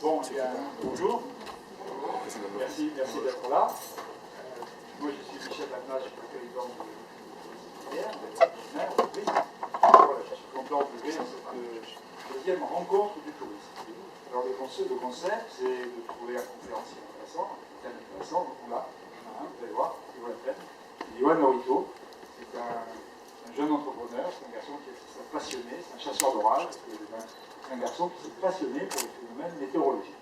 Bon, eh bien, bonjour. Merci d'être là. Moi, je suis Michel Lagnat, je suis le président de voilà, je suis content d'ouvrir cette deuxième rencontre du tourisme. Alors, le concept, c'est de trouver un conférencier intéressant, un thème intéressant. Donc là, vous allez voir, il vaut la peine. Yoann Norito, c'est un jeune entrepreneur, c'est un garçon qui est passionné, c'est un chasseur d'orage, c'est un garçon qui s'est passionné pour les phénomènes météorologiques.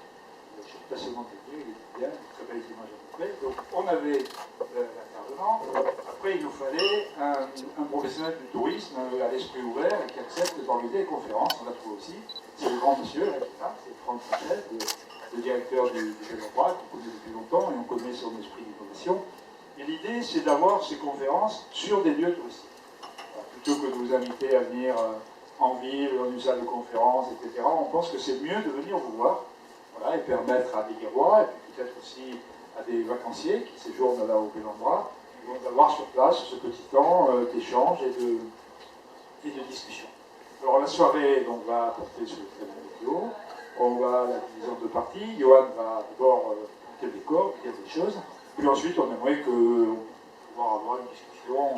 Je suis passionnant de dire, il est bien, très belles images à peu près. Donc on avait l'intervenant. Après, il nous fallait un professionnel du tourisme à l'esprit ouvert et qui accepte d'organiser des conférences. On l'a trouvé aussi. C'est le grand monsieur, là, c'est Franck Michel, le directeur du Bel Endroit, qu'on connaît depuis longtemps et on connaît son esprit d'innovation. Et l'idée, c'est d'avoir ces conférences sur des lieux touristiques. Alors, plutôt que de vous inviter à venir en ville, dans une salle de conférence, etc., on pense que c'est mieux de venir vous voir. Voilà, et permettre à des Guérois, et puis peut-être aussi à des vacanciers qui séjournent là au Bel Endroit, d'avoir sur place ce petit temps d'échange et de discussion. Alors la soirée donc, va porter sur le thème météo. On va la diviser en deux parties. Yoann va d'abord monter le décor, dire des choses. Puis ensuite, on aimerait pouvoir avoir une discussion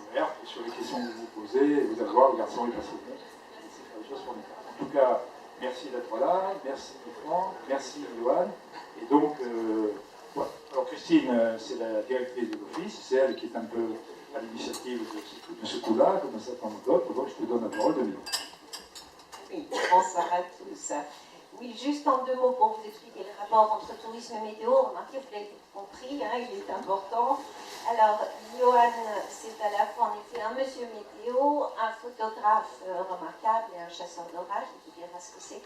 ouverte sur les questions que vous vous posez. Et vous allez voir, le garçon est passionné. Il sait faire des choses formidables. En tout cas, merci d'être là, merci Franck, merci Yoann. Et donc, voilà. Alors Christine, c'est la directrice de l'office, c'est elle qui est un peu à l'initiative de ce coup-là, comme un certain nombre d'autres, donc je te donne la parole 2 minutes. Oui, bonsoir à tous. Oui, juste en 2 mots pour vous expliquer le rapport entre tourisme et météo. Remarquez, vous l'avez compris, hein, il est important. Alors, Yoann, c'est à la fois en effet un monsieur météo, un photographe remarquable et un chasseur d'orage, il vous dira ce que c'est.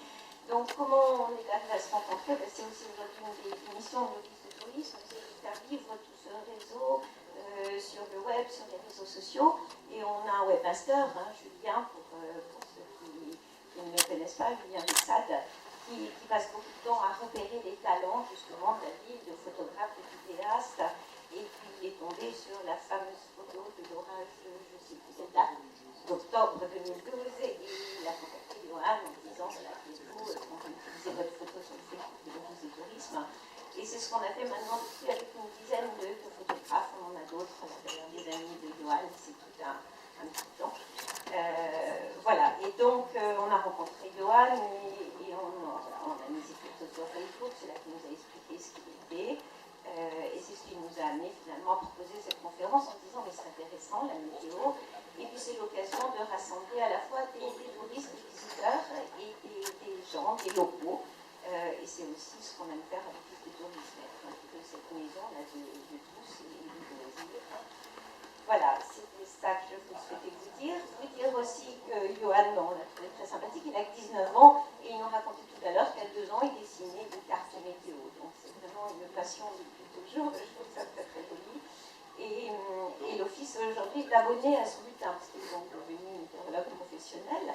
Donc, comment on est arrivé à se rencontrer? C'est aussi aujourd'hui une des missions de l'Office de tourisme, c'est de faire vivre tout ce réseau sur le web, sur les réseaux sociaux. Et on a un webmaster, hein, Julien, pour ceux qui ne le connaissent pas, Julien Lissade, qui passe beaucoup de temps à repérer les talents, justement, de la ville, de photographe, de vidéaste. Et puis, il est tombé sur la fameuse photo de l'orage, je sais plus cette date, d'octobre 2012, et il a contacté Yoann en disant, voilà, vous utilisez votre photo sur le Facebook de l'Office du tourisme. Et c'est ce qu'on a fait maintenant depuis avec une dizaine de photographes. On en a d'autres, d'ailleurs des amis de Yoann, c'est tout un petit temps. Voilà, et donc on a rencontré Yoann et on a mis ses photos sur Facebook, c'est là qu'il nous a expliqué ce qu'il était. Et c'est ce qui nous a amené finalement à proposer cette conférence en disant mais c'est intéressant la météo. Et puis c'est l'occasion de rassembler à la fois des touristes, des visiteurs et des gens, des locaux. Et c'est aussi ce qu'on aime faire avec le tourisme, un petit peu cette maison-là de tous et du loisir. Voilà, c'était ça que je souhaitais vous dire. Vous dire aussi que Yoann, on l'a trouvé très sympathique, il a 19 ans et il nous racontait tout à l'heure qu'à 2 ans, il dessinait des cartes météo. Donc c'est vraiment une passion depuis toujours, je trouve ça très très joli. Et l'Office aujourd'hui est abonné à ce bulletin, parce qu'il est donc devenu météorologue professionnel.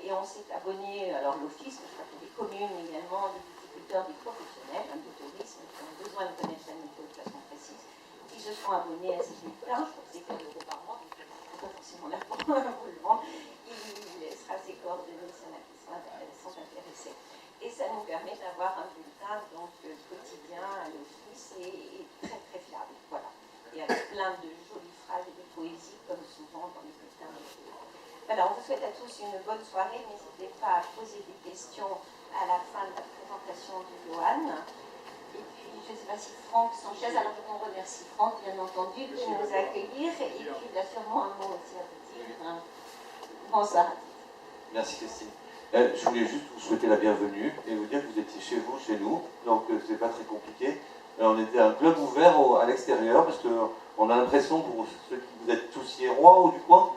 Et on s'est abonné, alors l'Office, mais je crois que les communes également, des viticulteurs, des professionnels, du tourisme, qui ont besoin de connaître la météo de façon précise, qui se sont abonnés à ces bulletins. Je crois que c'est 4 € par mois, donc c'est pas forcément là pour vous le vendre. Il laissera ses coordonnées s'il y en a qui sont intéressés. Et ça nous permet d'avoir un bulletin donc, quotidien à l'Office et très très fiable. Voilà. Et avec plein de jolies phrases et de poésie, comme souvent dans les bulletins météo. Voilà, on vous souhaite à tous une bonne soirée. N'hésitez pas à poser des questions à la fin de la présentation de Yoann. Et puis, je ne sais pas si Franck Sanchez, alors on remercie Franck, bien entendu, de nous accueillir. Et puis, il a sûrement un mot aussi à vous dire. Bonsoir. Merci Christine. Je voulais juste vous souhaiter la bienvenue et vous dire que vous étiez chez vous, chez nous, donc c'est pas très compliqué. On était un club ouvert à l'extérieur parce qu'on a l'impression, pour ceux qui vous êtes tous hiérois ou du coin,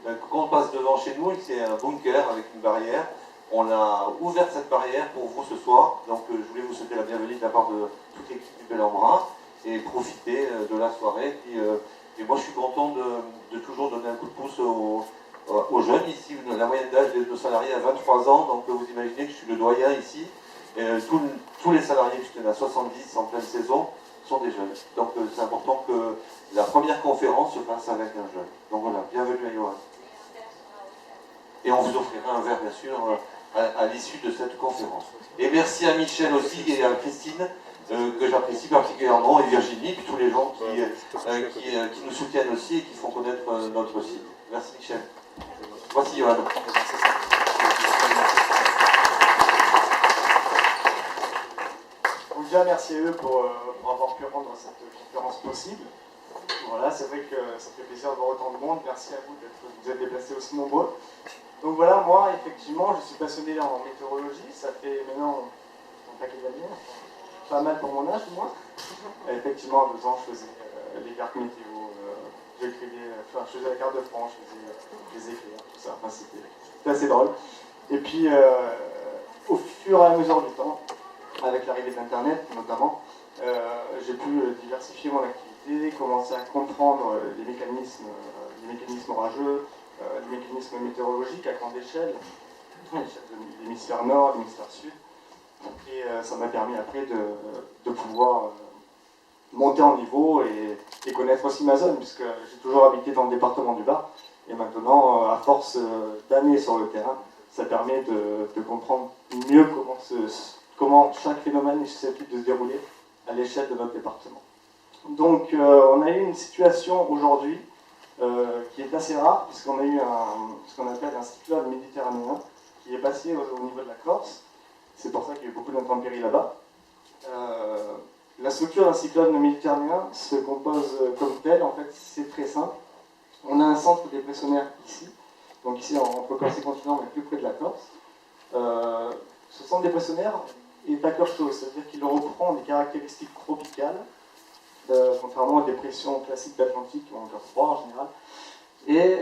quand on passe devant chez nous, c'est un bunker avec une barrière. On a ouvert cette barrière pour vous ce soir, donc je voulais vous souhaiter la bienvenue de la part de toute l'équipe du Bel Endroit et profiter de la soirée. Et moi je suis content de toujours donner un coup de pouce aux jeunes ici. La moyenne d'âge de nos salariés a 23 ans, donc vous imaginez que je suis le doyen ici. Et tous les salariés, puisqu'il y en a 70 en pleine saison, sont des jeunes. Donc c'est important que la première conférence se fasse avec un jeune. Donc voilà, bienvenue à Yoann. Et on vous offrira un verre, bien sûr, à l'issue de cette conférence. Et merci à Michel aussi et à Christine, que j'apprécie particulièrement, et Virginie, puis tous les gens qui nous soutiennent aussi et qui font connaître notre site. Merci Michel. Voici Johan. Donc déjà, merci à eux pour avoir pu rendre cette conférence possible. Voilà, c'est vrai que ça fait plaisir de voir autant de monde. Merci à vous vous êtes déplacés aussi nombreux. Donc voilà, moi, effectivement, je suis passionné en météorologie. Ça fait maintenant un paquet d'années, pas mal pour mon âge, moi. Effectivement, à 2 ans, je faisais les cartes météo, je faisais la carte de France, je faisais les éclairs, tout ça. Enfin, c'était assez drôle. Et puis, au fur et à mesure du temps, avec l'arrivée d'Internet notamment, j'ai pu diversifier mon activité, commencer à comprendre les mécanismes orageux, les mécanismes météorologiques à grande échelle, à l'échelle de l'hémisphère nord, l'hémisphère sud. Et ça m'a permis après de pouvoir monter en niveau et connaître aussi ma zone, puisque j'ai toujours habité dans le département du Var. Et maintenant, à force d'années sur le terrain, ça permet de comprendre mieux comment chaque phénomène est susceptible de se dérouler à l'échelle de notre département. Donc on a eu une situation aujourd'hui qui est assez rare, puisqu'on a eu ce qu'on appelle un cyclone méditerranéen qui est passé au niveau de la Corse. C'est pour ça qu'il y a eu beaucoup d'intempéries là-bas. La structure d'un cyclone méditerranéen se compose comme tel, en fait, c'est très simple. On a un centre dépressionnaire ici, donc ici entre Corse et continent, mais plus près de la Corse. Ce centre dépressionnaire est à cœur chaud, c'est-à-dire qu'il reprend des caractéristiques tropicales, contrairement aux dépressions classiques d'Atlantique qui ont un cœur froid en général. Et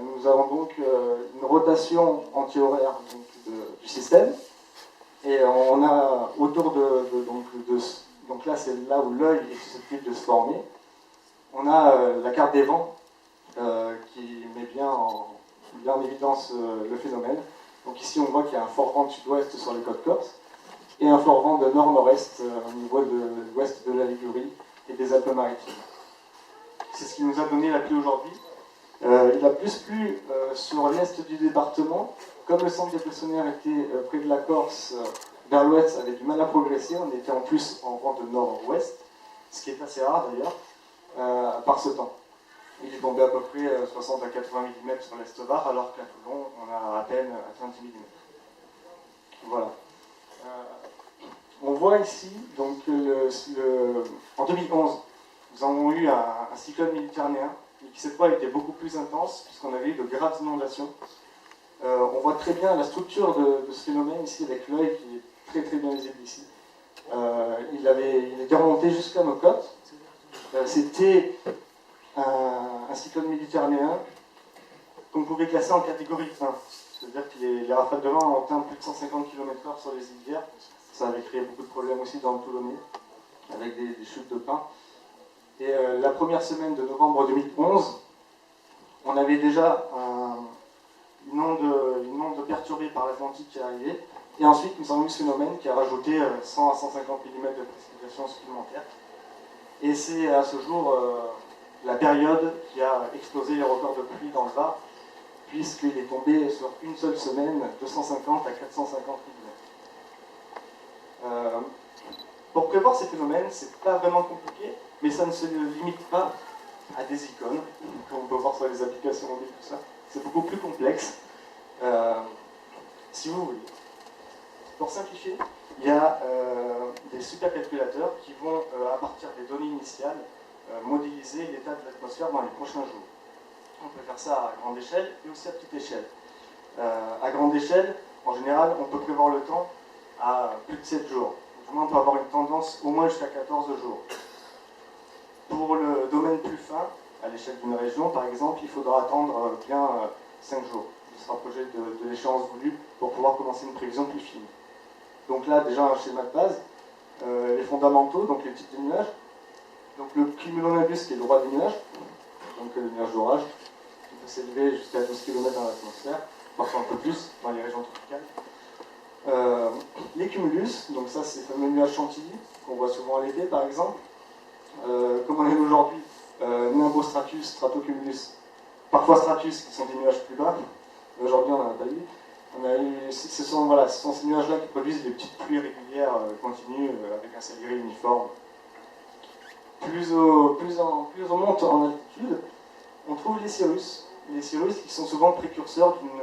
nous avons donc une rotation anti-horaire du système. Et on a autour donc là c'est là où l'œil est susceptible de se former. On a la carte des vents qui met bien en évidence le phénomène. Donc ici on voit qu'il y a un fort vent de sud-ouest sur les côtes corses et un fort vent de nord-nord-est au niveau de l'ouest de la Ligurie et des Alpes-Maritimes. C'est ce qui nous a donné la pluie aujourd'hui. Il a plus plu sur l'est du département. Comme le centre dépressionnaire était près de la Corse, vers l'ouest, ça avait du mal à progresser. On était en plus en vent de nord-ouest, ce qui est assez rare d'ailleurs, par ce temps. Il est tombé à peu près 60 à 80 mm sur l'est Var, alors qu'à Toulon, on a à peine atteint 10 mm. Voilà. On voit ici, donc, en 2011, nous avons eu un cyclone méditerranéen, qui cette fois était beaucoup plus intense, puisqu'on avait eu de graves inondations. On voit très bien la structure de ce phénomène ici, avec l'œil qui est très très bien visible ici. Il était remonté jusqu'à nos côtes. C'était un cyclone méditerranéen qu'on pouvait classer en catégorie 1. C'est-à-dire que les rafales de vent ont atteint plus de 150 km/h sur les îles d'hier. Ça avait créé beaucoup de problèmes aussi dans le Toulonnais, avec des chutes de pins. Et la première semaine de novembre 2011, on avait déjà une onde perturbée par l'Atlantique qui est arrivée. Et ensuite, nous avons eu ce phénomène qui a rajouté 100 à 150 mm de précipitations supplémentaires. Et c'est à ce jour la période qui a explosé les records de pluie dans le Var, puisqu'il est tombé sur une seule semaine de 150 à 450 mm. Pour prévoir ces phénomènes, c'est pas vraiment compliqué, mais ça ne se limite pas à des icônes, comme on peut voir sur les applications mobiles, tout ça. C'est beaucoup plus complexe, si vous voulez. Pour simplifier, il y a des supercalculateurs qui vont, à partir des données initiales, modéliser l'état de l'atmosphère dans les prochains jours. On peut faire ça à grande échelle et aussi à petite échelle. À grande échelle, en général, on peut prévoir le temps à plus de 7 jours. Du moins, on peut avoir une tendance au moins jusqu'à 14 jours. Pour le domaine plus fin, à l'échelle d'une région, par exemple, il faudra attendre bien 5 jours, de se rapprocher de l'échéance voulue pour pouvoir commencer une prévision plus fine. Donc là, déjà un schéma de base, les fondamentaux, donc les types de nuages, donc le cumulonimbus qui est le roi des nuages, donc le nuage d'orage, qui peut s'élever jusqu'à 12 km dans l'atmosphère, parfois un peu plus dans les régions tropicales. Les cumulus, donc ça c'est les fameux nuages chantilly qu'on voit souvent à l'été par exemple. Comme on est aujourd'hui, nimbostratus, stratocumulus, parfois stratus qui sont des nuages plus bas, aujourd'hui on n'en a pas eu, Ce sont ces nuages-là qui produisent des petites pluies régulières, continues, avec un ciel gris uniforme. Plus on monte en altitude, on trouve les cirrus. Les cirrus qui sont souvent précurseurs d'une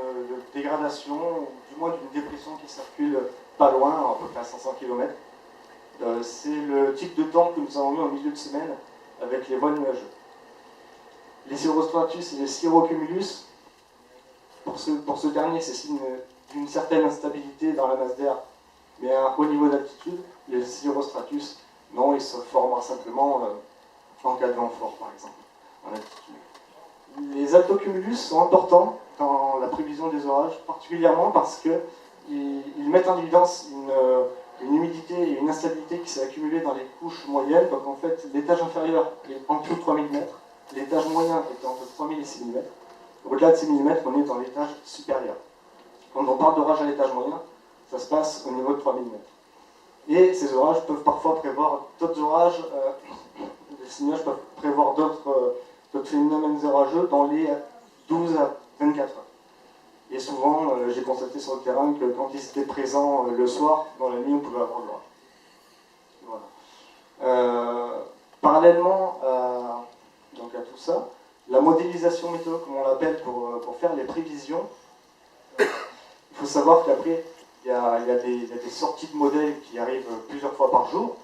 dégradation, ou du moins d'une dépression qui circule pas loin, à peu près à 500 km. C'est le type de temps que nous avons eu en milieu de semaine avec les vols nuageux. Les cirrostratus et les cirrocumulus, pour ce dernier, c'est signe d'une certaine instabilité dans la masse d'air, mais à un haut niveau d'altitude. Les cirrostratus, non, ils se forment simplement en cas de vent fort, par exemple, en altitude. Les altocumulus sont importants dans la prévision des orages, particulièrement parce qu'ils mettent en évidence une humidité et une instabilité qui s'est accumulée dans les couches moyennes. Donc en fait, l'étage inférieur est en dessous de 3000 mètres, l'étage moyen est entre 3000 et 6000 mètres. Au-delà de 6000 mètres, on est dans l'étage supérieur. Quand on parle d'orage à l'étage moyen, ça se passe au niveau de 3000 mètres. Et ces orages peuvent parfois prévoir d'autres orages, ces nuages peuvent prévoir d'autres phénomènes orageux dans les 12 à 24 heures. Et souvent, j'ai constaté sur le terrain que quand ils étaient présents le soir, dans la nuit, on pouvait avoir de l'orage. Voilà. Parallèlement donc à tout ça, la modélisation météo, comme on l'appelle, pour faire les prévisions, il faut savoir qu'après, il y a des sorties de modèles qui arrivent plusieurs fois par jour,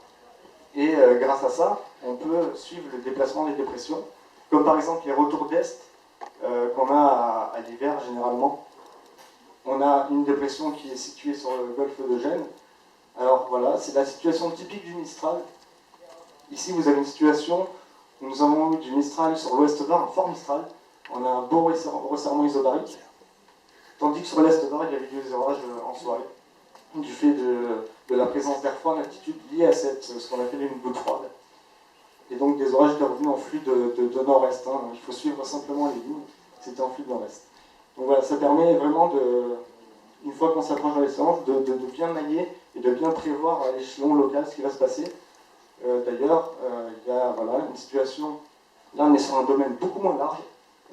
et grâce à ça, on peut suivre le déplacement des dépressions, comme par exemple les retours d'Est qu'on a à l'hiver généralement. On a une dépression qui est située sur le golfe de Gênes. Alors voilà, c'est la situation typique du Mistral. Ici, vous avez une situation où nous avons eu du Mistral sur l'ouest Var, un fort Mistral. On a un beau resserrement isobarique. Tandis que sur l'est Var, il y avait des orages en soirée, du fait de la présence d'air froid en altitude liée à ce qu'on appelle une goutte froide. Et donc des orages étaient revenus en flux de nord-est. Hein. Il faut suivre simplement les lignes, c'était en flux de nord-est. Donc voilà, ça permet vraiment, une fois qu'on s'approche dans les séances, de bien mailler et de bien prévoir à l'échelon local ce qui va se passer. D'ailleurs, il y a une situation, là on est sur un domaine beaucoup moins large,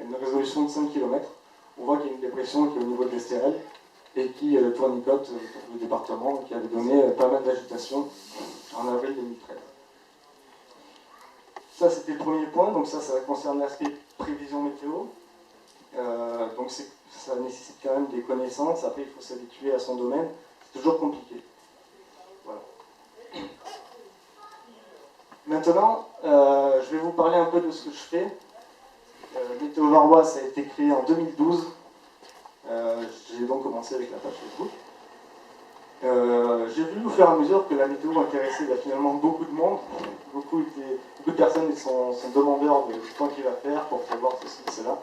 une résolution de 5 km. On voit qu'il y a une dépression qui est au niveau de l'Estérel et qui tournicote le département, qui avait donné pas mal d'agitation en avril 2013. Ça, c'était le premier point, donc ça concerne l'aspect prévision météo. Donc ça nécessite quand même des connaissances, après il faut s'habituer à son domaine, c'est toujours compliqué. Voilà. Maintenant, je vais vous parler un peu de ce que je fais. Météo Varois, ça a été créé en 2012. J'ai donc commencé avec la page Facebook. J'ai vu au fur et à mesure que la météo intéressait finalement beaucoup de monde. Beaucoup de personnes sont demandeurs de temps qu'il va faire pour prévoir ceci et cela.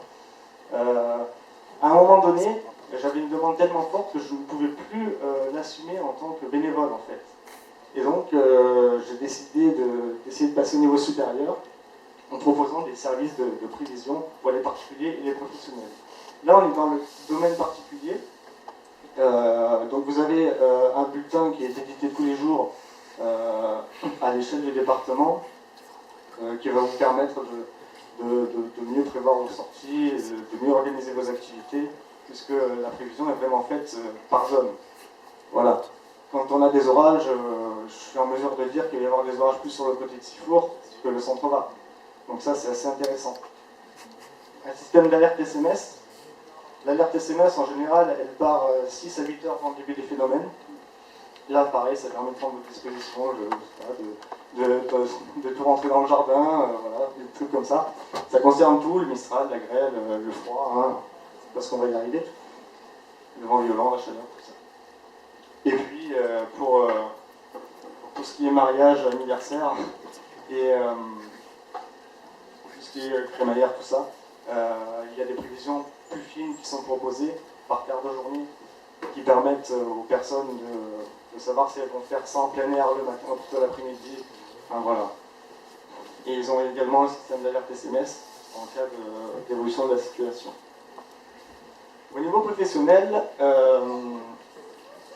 À un moment donné, j'avais une demande tellement forte que je ne pouvais plus l'assumer en tant que bénévole en fait. Et donc j'ai décidé d'essayer de passer au niveau supérieur en proposant des services de prévision pour les particuliers et les professionnels. Là on est dans le domaine particulier. Donc vous avez un bulletin qui est édité tous les jours à l'échelle du département qui va vous permettre de mieux prévoir vos sorties, de mieux organiser vos activités, puisque la prévision est vraiment faite par zone. Voilà. Quand on a des orages, je suis en mesure de dire qu'il va y avoir des orages plus sur le côté de Sifour que le centre Var. Donc ça, c'est assez intéressant. Un système d'alerte SMS. L'alerte SMS, en général, elle part 6 à 8 heures avant le début des phénomènes. Là, pareil, ça permet de prendre votre disposition, de tout rentrer dans le jardin, voilà, des trucs comme ça. Ça concerne tout, le Mistral, la grêle, le froid, hein, parce qu'on va y arriver. Le vent violent, la chaleur, tout ça. Et puis, pour tout ce qui est mariage, anniversaire, et tout ce qui est crémaillère, tout ça, il y a des prévisions plus fines qui sont proposées par quart de journée, qui permettent aux personnes de savoir si elles vont faire ça en plein air le matin ou plutôt l'après-midi. Enfin, voilà. Et ils ont également un système d'alerte SMS en cas d'évolution de la situation. Au niveau professionnel,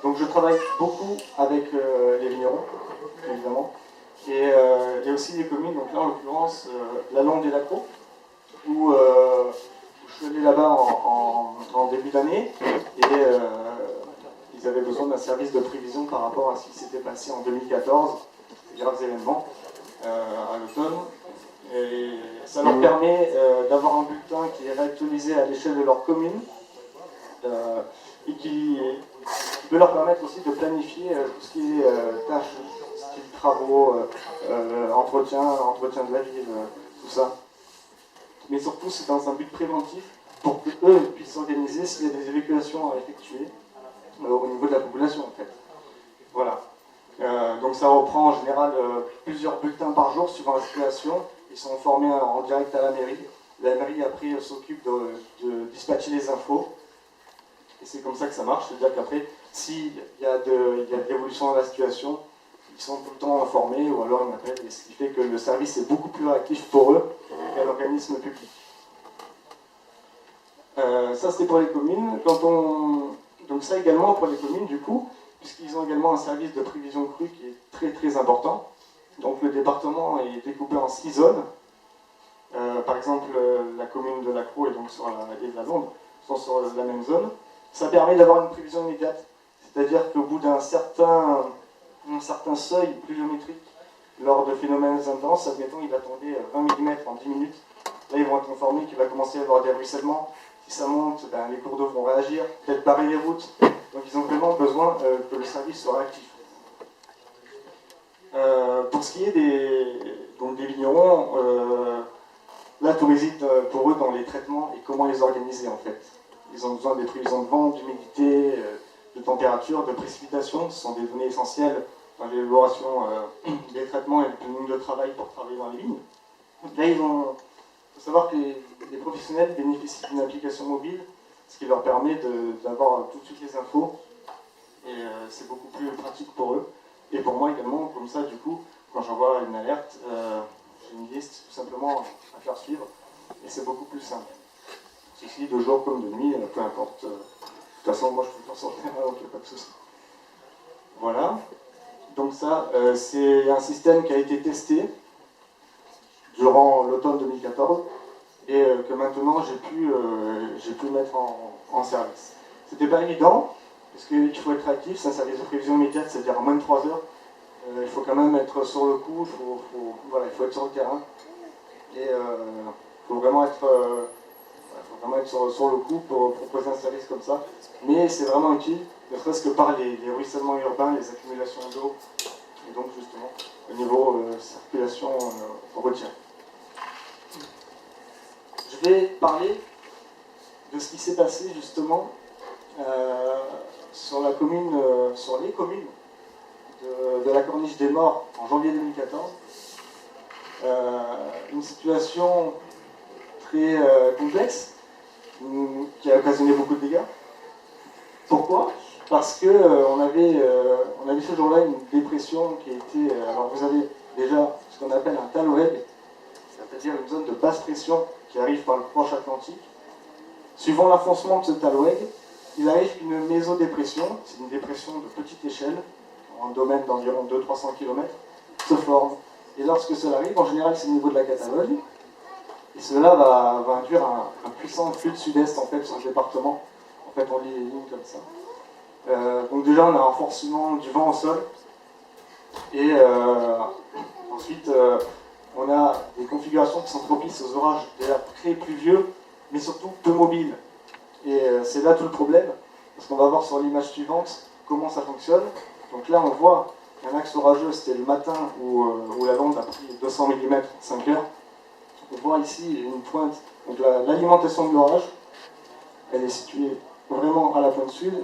donc je travaille beaucoup avec les vignerons, évidemment, et aussi les communes, donc là en l'occurrence la Londe et l'Accro, où je suis allé là-bas en début d'année, et ils avaient besoin d'un service de prévision par rapport à ce qui s'était passé en 2014, ces graves événements à l'automne. Et ça leur permet d'avoir un bulletin qui est réactualisé à l'échelle de leur commune et qui peut leur permettre aussi de planifier tout ce qui est tâches, style travaux, entretien de la ville, tout ça. Mais surtout, c'est dans un but préventif pour qu'eux puissent s'organiser s'il y a des évacuations à effectuer au niveau de la population, en fait. Voilà. Donc ça reprend en général plusieurs bulletins par jour suivant la situation. Ils sont formés en direct à la mairie. La mairie, après, s'occupe de dispatcher les infos. Et c'est comme ça que ça marche. C'est-à-dire qu'après, s'il y a de l'évolution dans la situation, ils sont tout le temps informés, ou alors ils m'appellent, et ce qui fait que le service est beaucoup plus réactif pour eux qu'à l'organisme public. Ça, c'était pour les communes. Donc ça également pour les communes, du coup, puisqu'ils ont également un service de prévision crue qui est très très important. Donc le département est découpé en 6 zones. Par exemple, la commune de Lacroix et donc sur la Londres sont sur la même zone. Ça permet d'avoir une prévision immédiate, c'est-à-dire qu'au bout d'un certain seuil pluviométrique, lors de phénomènes intenses, admettons il va tomber 20 mm en 10 minutes, là ils vont être informés qu'il va commencer à y avoir des ruissellements. Si ça monte, les cours d'eau vont réagir, peut-être barrer les routes. Donc ils ont vraiment besoin que le service soit actif. Pour ce qui est des vignerons, là tout réside pour eux dans les traitements et comment les organiser en fait. Ils ont besoin des prévisions de vent, d'humidité, de température, de précipitation. Ce sont des données essentielles dans l'élaboration des traitements et le planning de travail pour travailler dans les vignes. Là, il faut savoir que les professionnels bénéficient d'une application mobile, ce qui leur permet d'avoir tout de suite les infos. Et c'est beaucoup plus pratique pour eux. Et pour moi également, comme ça, du coup, quand j'envoie une alerte, j'ai une liste tout simplement à faire suivre. Et c'est beaucoup plus simple. Ceci de jour comme de nuit, peu importe. De toute façon, moi je peux faire sortir, donc il n'y a pas de souci. Voilà. Donc ça, c'est un système qui a été testé durant l'automne 2014 et que maintenant j'ai pu mettre en service. C'était pas évident, parce qu'il faut être actif, c'est un service de prévision immédiate, c'est-à-dire en moins de 3 heures. Il faut quand même être sur le coup, il faut être sur le terrain. Et il faut vraiment être sur le coup pour proposer un service comme ça. Mais c'est vraiment utile, ne serait-ce que par les ruissellements urbains, les accumulations d'eau, et donc justement, au niveau circulation routière. Je vais parler de ce qui s'est passé justement sur les communes de la Corniche des Morts en janvier 2014. Une situation très complexe qui a occasionné beaucoup de dégâts. Pourquoi ? Parce qu'on avait ce jour-là une dépression qui était... alors vous avez déjà ce qu'on appelle un talweg, c'est-à-dire une zone de basse pression qui arrive par le proche Atlantique. Suivant l'enfoncement de ce talweg, il arrive qu'une mésodépression, c'est une dépression de petite échelle, en un domaine d'environ 200-300 km, se forme. Et lorsque cela arrive, en général c'est au niveau de la Catalogne, et cela va induire un puissant flux de sud-est en fait sur le département. En fait on lit les lignes comme ça. Donc déjà on a un renforcement du vent au sol, et ensuite on a des configurations qui sont propices aux orages déjà très pluvieux, mais surtout peu mobiles. Et c'est là tout le problème, parce qu'on va voir sur l'image suivante comment ça fonctionne. Donc là on voit un axe orageux, c'était le matin où la Londres a pris 200 mm en 5 heures. On voit ici une pointe, donc l'alimentation de l'orage, elle est située vraiment à la pointe sud,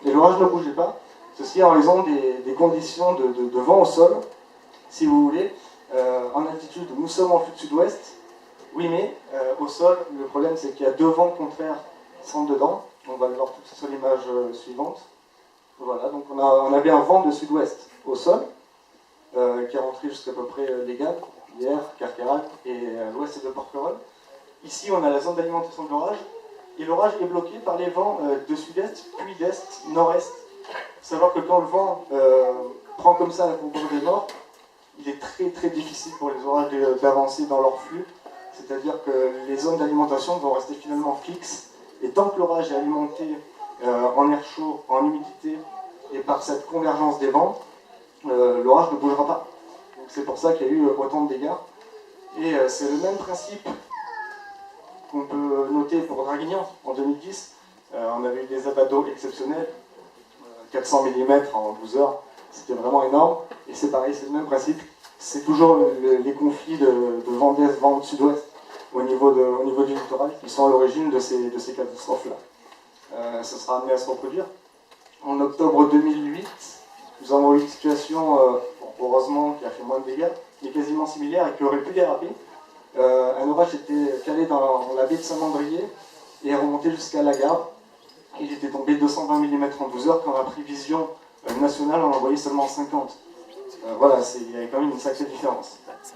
et l'orage ne bougeait pas. Ceci en raison des conditions de vent au sol, si vous voulez. En altitude, nous sommes en flux de sud-ouest, oui, mais au sol, le problème c'est qu'il y a 2 vents contraires qui sont dedans. On va le voir tout sur l'image suivante. Voilà, donc on avait un vent de sud-ouest au sol, qui est rentré jusqu'à peu près les Gapes, hier, Carqueral et l'ouest de Porquerolles. Ici, on a la zone d'alimentation de l'orage, et l'orage est bloqué par les vents de sud-est, puis d'est, nord-est. Il faut savoir que quand le vent prend comme ça un concours des morts, il est très très difficile pour les orages d'avancer dans leur flux, c'est-à-dire que les zones d'alimentation vont rester finalement fixes, et tant que l'orage est alimenté en air chaud, en humidité, et par cette convergence des vents, l'orage ne bougera pas. Donc c'est pour ça qu'il y a eu autant de dégâts. Et c'est le même principe qu'on peut noter pour Draguignan en 2010. On avait eu des abats d'eau exceptionnels, 400 mm en 12 heures, c'était vraiment énorme. Et c'est pareil, c'est le même principe. C'est toujours les conflits de vent d'est, vent de sud-ouest au niveau du littoral qui sont à l'origine de ces catastrophes-là. Ça sera amené à se reproduire. En octobre 2008, nous avons eu une situation, heureusement, qui a fait moins de dégâts, mais quasiment similaire et qui aurait pu déraper. Un orage était calé dans la baie de Saint-Mandrier et est remonté jusqu'à la Garde. Il était tombé 220 mm en 12 heures, quand la prévision nationale en envoyait seulement 50. Voilà, il y avait quand même une sacrée différence.